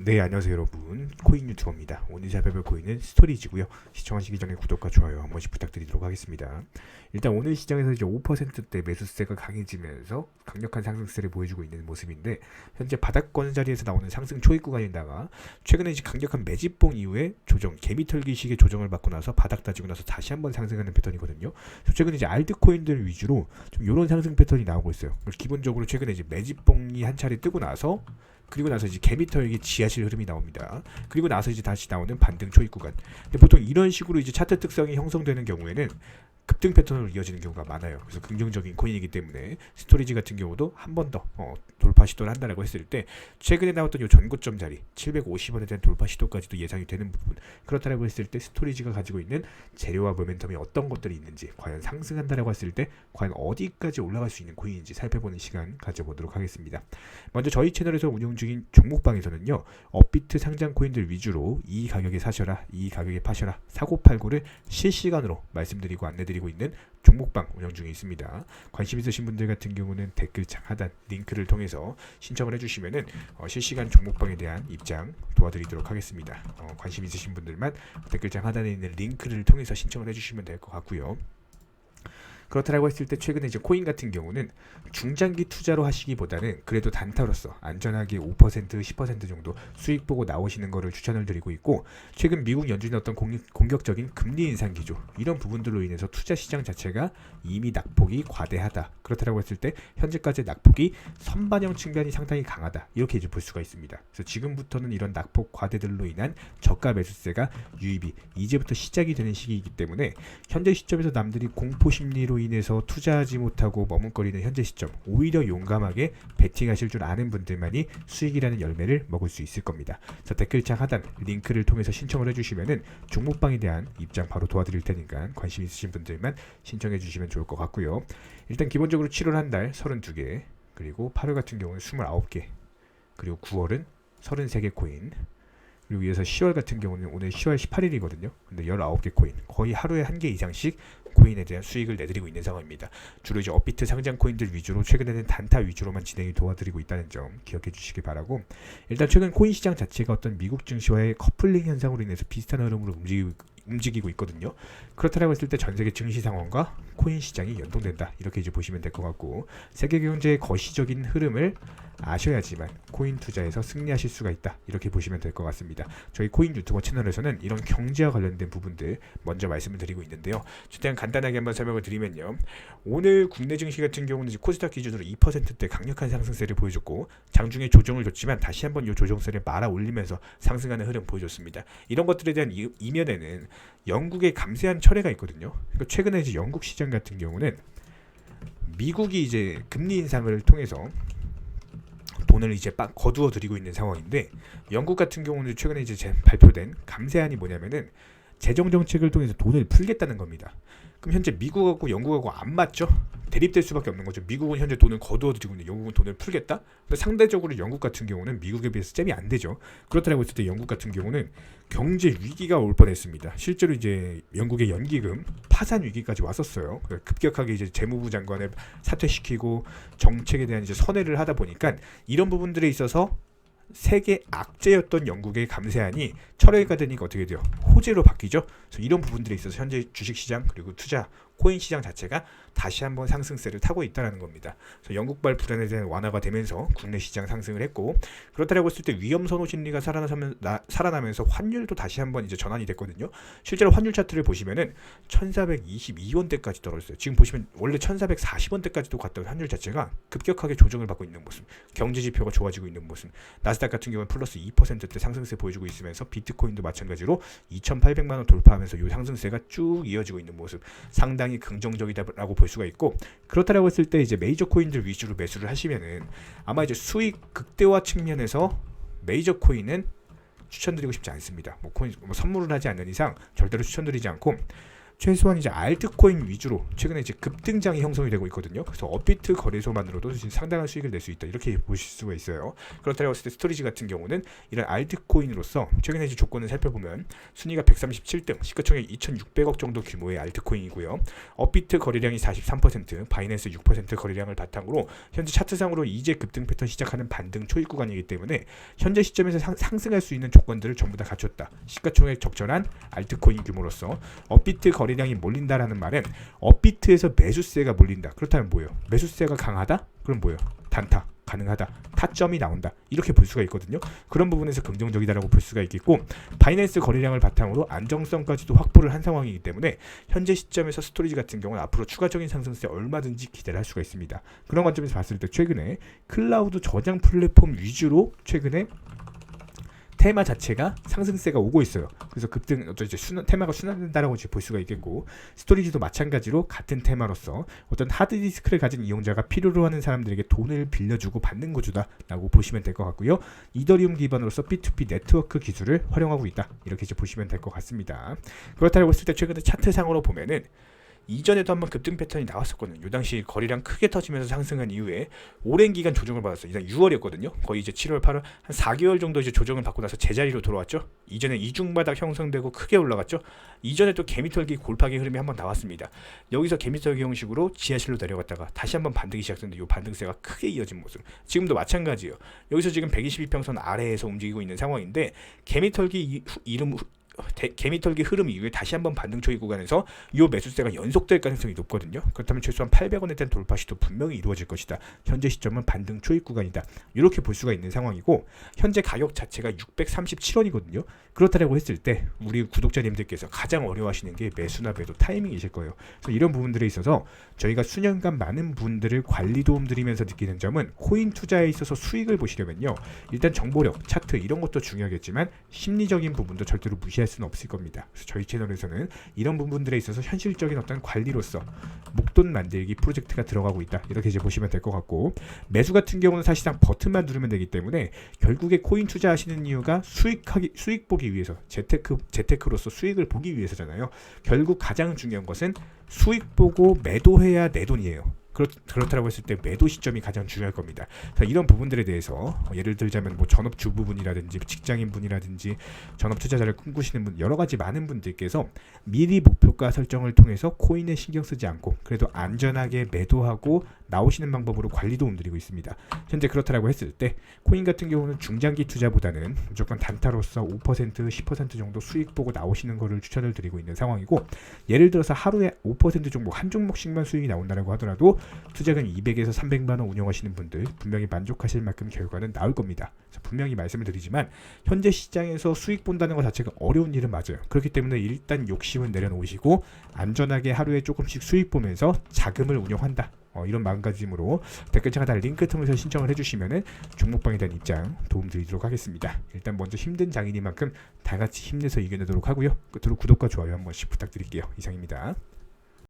네, 안녕하세요 여러분. 코인 유튜버입니다. 오늘 살펴볼 코인은 스토리지고요. 시청하시기 전에 구독과 좋아요 한 번씩 부탁드리도록 하겠습니다. 일단 오늘 시장에서 이제 5%대 매수세가 강해지면서 강력한 상승세를 보여주고 있는 모습인데, 현재 바닥권 자리에서 나오는 상승 초입 구간에다가 최근에 이제 강력한 매집봉 이후에 조정, 개미털기식의 조정을 받고 나서 바닥 다지고 나서 다시 한번 상승하는 패턴이거든요. 최근에 이제 알트코인들 위주로 좀 이런 상승 패턴이 나오고 있어요. 기본적으로 최근에 이제 매집봉이 한 차례 뜨고 나서, 그리고 나서 이제 개미털기 지하실 흐름이 나옵니다. 그리고 나서 이제 다시 나오는 반등 초입 구간. 근데 보통 이런 식으로 이제 차트 특성이 형성되는 경우에는 급등 패턴으로 이어지는 경우가 많아요. 그래서 긍정적인 코인이기 때문에 스토리지 같은 경우도 한 번 더 돌파 시도를 한다라고 했을 때, 최근에 나왔던 이 전고점 자리 750원에 대한 돌파 시도까지도 예상이 되는 부분, 그렇다라고 했을 때 스토리지가 가지고 있는 재료와 모멘텀이 어떤 것들이 있는지, 과연 상승한다라고 했을 때 과연 어디까지 올라갈 수 있는 코인인지 살펴보는 시간 가져보도록 하겠습니다. 먼저 저희 채널에서 운영 중인 종목방에서는요, 업비트 상장 코인들 위주로 이 가격에 사셔라, 이 가격에 파셔라, 사고팔고를 실시간으로 말씀드리고 안내드리고 있는 종목방 운영 중에 있습니다. 관심 있으신 분들 같은 경우는 댓글창 하단 링크를 통해서 신청을 해주시면은 실시간 종목방에 대한 입장 도와드리도록 하겠습니다. 관심 있으신 분들만 댓글창 하단에 있는 링크를 통해서 신청을 해주시면 될 것 같고요. 그렇다라고 했을 때 최근에 이제 코인 같은 경우는 중장기 투자로 하시기보다는 그래도 단타로서 안전하게 5% 10% 정도 수익 보고 나오시는 거를 추천을 드리고 있고, 최근 미국 연준의 어떤 공격적인 금리 인상 기조, 이런 부분들로 인해서 투자 시장 자체가 이미 낙폭이 과대하다. 그렇다라고 했을 때 현재까지 낙폭이 선반영 측면이 상당히 강하다, 이렇게 이제 볼 수가 있습니다. 그래서 지금부터는 이런 낙폭 과대들로 인한 저가 매수세가 유입이 이제부터 시작이 되는 시기이기 때문에, 현재 시점에서 남들이 공포 심리로 인해서 투자하지 못하고 머뭇거리는 현재 시점, 오히려 용감하게 베팅하실 줄 아는 분들만이 수익이라는 열매를 먹을 수 있을 겁니다. 그래서 댓글창 하단 링크를 통해서 신청을 해주시면은 종목방에 대한 입장 바로 도와드릴 테니까 관심 있으신 분들만 신청해 주시면 좋을 것 같고요. 일단 기본적으로 7월 한 달 32개, 그리고 8월 같은 경우는 29개, 그리고 9월은 33개 코인, 그리고 위에서 10월 같은 경우는 오늘 10월 18일이거든요. 근데 19개 코인, 거의 하루에 한 개 이상씩 코인에 대한 수익을 내드리고 있는 상황입니다. 주로 이제 업비트 상장 코인들 위주로, 최근에는 단타 위주로만 진행이 도와드리고 있다는 점 기억해 주시기 바라고, 일단 최근 코인 시장 자체가 어떤 미국 증시와의 커플링 현상으로 인해서 비슷한 흐름으로 움직이고 있거든요. 그렇다고 했을 때 전 세계 증시 상황과 코인 시장이 연동된다, 이렇게 이제 보시면 될 것 같고, 세계 경제의 거시적인 흐름을 아셔야지만 코인 투자에서 승리하실 수가 있다, 이렇게 보시면 될 것 같습니다. 저희 코인 유튜버 채널에서는 이런 경제와 관련된 부분들 먼저 말씀을 드리고 있는데요. 최대한 간단하게 한번 설명을 드리면요, 오늘 국내 증시 같은 경우는 코스닥 기준으로 2%대 강력한 상승세를 보여줬고, 장중에 조정을 줬지만 다시 한번 이 조정세를 말아 올리면서 상승하는 흐름 보여줬습니다. 이런 것들에 대한 이면에는 영국의 감세한 철회가 있거든요. 그러니까 최근에 이제 영국 시장 같은 경우는 미국이 이제 금리 인상을 통해서 돈을 이제 거두어 들이고 있는 상황인데, 영국 같은 경우는 최근에 이제 발표된 감세안이 뭐냐면은 재정 정책을 통해서 돈을 풀겠다는 겁니다. 그럼 현재 미국하고 영국하고 안 맞죠? 대립될 수밖에 없는 거죠. 미국은 현재 돈을 거두어 들이고 있는데 영국은 돈을 풀겠다? 근데 상대적으로 영국 같은 경우는 미국에 비해서 잼이 안 되죠. 그렇다고 했을 때 영국 같은 경우는 경제 위기가 올 뻔했습니다. 실제로 이제 영국의 연기금 파산 위기까지 왔었어요. 급격하게 이제 재무부 장관을 사퇴시키고 정책에 대한 이제 선회를 하다 보니까, 이런 부분들에 있어서 세계 악재였던 영국의 감세안이 철회가 되니까 어떻게 돼요? 호재로 바뀌죠. 그래서 이런 부분들에 있어서 현재 주식시장 그리고 투자 코인 시장 자체가 다시 한번 상승세를 타고 있다는 겁니다. 그래서 영국발 불안에 대한 완화가 되면서 국내 시장 상승을 했고, 그렇다고 했을 때 위험 선호 심리가 살아나면서 환율도 다시 한번 이제 전환이 됐거든요. 실제로 환율 차트를 보시면은 1422원대까지 떨어졌어요. 지금 보시면 원래 1440원대까지도 갔던 환율 자체가 급격하게 조정을 받고 있는 모습, 경제 지표가 좋아지고 있는 모습, 나스닥 같은 경우는 플러스 2%대 상승세 보여주고 있으면서 비트코인도 마찬가지로 2,800만원 돌파하면서 이 상승세가 쭉 이어지고 있는 모습, 상당히 긍정적이다라고 볼 수가 있고, 그렇다라고 했을 때 이제 메이저 코인들 위주로 매수를 하시면은 아마 이제 수익 극대화 측면에서 메이저 코인은 추천드리고 싶지 않습니다. 코인 선물을 하지 않는 이상 절대로 추천드리지 않고, 최소한 이제 알트코인 위주로 최근에 이제 급등장이 형성이 되고 있거든요. 그래서 업비트 거래소만으로도 지금 상당한 수익을 낼 수 있다 이렇게 보실 수가 있어요. 그렇다고 했을 때 스토리지 같은 경우는 이런 알트코인으로서 최근에 이제 조건을 살펴보면 순위가 137등, 시가총액 2,600억 정도 규모의 알트코인이고요. 업비트 거래량이 43%, 바이낸스 6% 거래량을 바탕으로 현재 차트상으로 이제 급등 패턴 시작하는 반등 초입 구간이기 때문에 현재 시점에서 상승할 수 있는 조건들을 전부 다 갖췄다. 시가총액 적절한 알트코인 규모로서 업비트 거래량이 몰린다라는 말은 업비트에서 매수세가 몰린다. 그렇다면 뭐예요? 매수세가 강하다? 그럼 뭐예요? 단타 가능하다. 타점이 나온다. 이렇게 볼 수가 있거든요. 그런 부분에서 긍정적이다라고 볼 수가 있겠고 바이낸스 거래량을 바탕으로 안정성까지도 확보를 한 상황이기 때문에 현재 시점에서 스토리지 같은 경우는 앞으로 추가적인 상승세 얼마든지 기대를 할 수가 있습니다. 그런 관점에서 봤을 때 최근에 클라우드 저장 플랫폼 위주로 최근에 테마 자체가 상승세가 오고 있어요. 그래서 급등 어떤 이제 테마가 순환된다라고 이제 볼 수가 있겠고 스토리지도 마찬가지로 같은 테마로서 어떤 하드디스크를 가진 이용자가 필요로 하는 사람들에게 돈을 빌려주고 받는 구조다라고 보시면 될 것 같고요. 이더리움 기반으로서 P2P 네트워크 기술을 활용하고 있다. 이렇게 이제 보시면 될 것 같습니다. 그렇다고 했을 때 최근에 차트상으로 보면은 이전에도 한번 급등 패턴이 나왔었거든요. 이 당시 거래량 크게 터지면서 상승한 이후에 오랜 기간 조정을 받았어요. 이제 6월이었거든요. 거의 이제 7월, 8월 한 4개월 정도 이제 조정을 받고 나서 제자리로 돌아왔죠. 이전에 이중바닥 형성되고 크게 올라갔죠. 이전에 또 개미털기 골파기 흐름이 한번 나왔습니다. 여기서 개미털기 형식으로 지하실로 내려갔다가 다시 한번 반등이 시작됐는데 이 반등세가 크게 이어진 모습. 지금도 마찬가지예요. 여기서 지금 122평선 아래에서 움직이고 있는 상황인데 개미털기 개미털기 흐름 이후에 다시 한번 반등 초기 구간에서 이 매수세가 연속될 가능성이 높거든요. 그렇다면 최소한 800원에 대한 돌파 시도 분명히 이루어질 것이다. 현재 시점은 반등 초입 구간이다. 이렇게 볼 수가 있는 상황이고 현재 가격 자체가 637원이거든요. 그렇다고 했을 때 우리 구독자님들께서 가장 어려워하시는 게 매수나 매도 타이밍이실 거예요. 그래서 이런 부분들에 있어서 저희가 수년간 많은 분들을 관리 도움 드리면서 느끼는 점은 코인 투자에 있어서 수익을 보시려면요. 일단 정보력, 차트 이런 것도 중요하겠지만 심리적인 부분도 절대로 무시할 수는 없을 겁니다. 그래서 저희 채널에서는 이런 부분들에 있어서 현실적인 어떤 관리로서 목돈 만들기 프로젝트가 들어가고 있다. 이렇게 이제 보시면 될 것 같고 매수 같은 경우는 사실상 버튼만 누르면 되기 때문에 결국에 코인 투자하시는 이유가 수익 보기 위해서 재테크로서 수익을 보기 위해서잖아요. 결국 가장 중요한 것은 수익 보고 매도해야 내 돈이에요. 그렇다고 했을 때 매도 시점이 가장 중요할 겁니다. 이런 부분들에 대해서 예를 들자면 뭐 전업 주부분이라든지 직장인 분이라든지 전업 투자자를 꿈꾸시는 분 여러 가지 많은 분들께서 미리 목표가 설정을 통해서 코인에 신경 쓰지 않고 그래도 안전하게 매도하고 나오시는 방법으로 관리 도움 드리고 있습니다. 현재 그렇다고 했을 때 코인 같은 경우는 중장기 투자보다는 무조건 단타로서 5% 10% 정도 수익 보고 나오시는 거를 추천을 드리고 있는 상황이고 예를 들어서 하루에 5% 종목 한 종목씩만 수익이 나온다고 하더라도 투자금 200에서 300만 원 운영하시는 분들 분명히 만족하실 만큼 결과는 나올 겁니다. 분명히 말씀을 드리지만 현재 시장에서 수익 본다는 것 자체가 어려운 일은 맞아요. 그렇기 때문에 일단 욕심은 내려놓으시고 안전하게 하루에 조금씩 수익 보면서 자금을 운영한다. 이런 마음가짐으로 댓글창에 다 링크 통해서 신청을 해주시면은 종목방에 대한 입장 도움드리도록 하겠습니다. 일단 먼저 힘든 장인이만큼 다 같이 힘내서 이겨내도록 하고요. 끝으로 구독과 좋아요 한 번씩 부탁드릴게요. 이상입니다.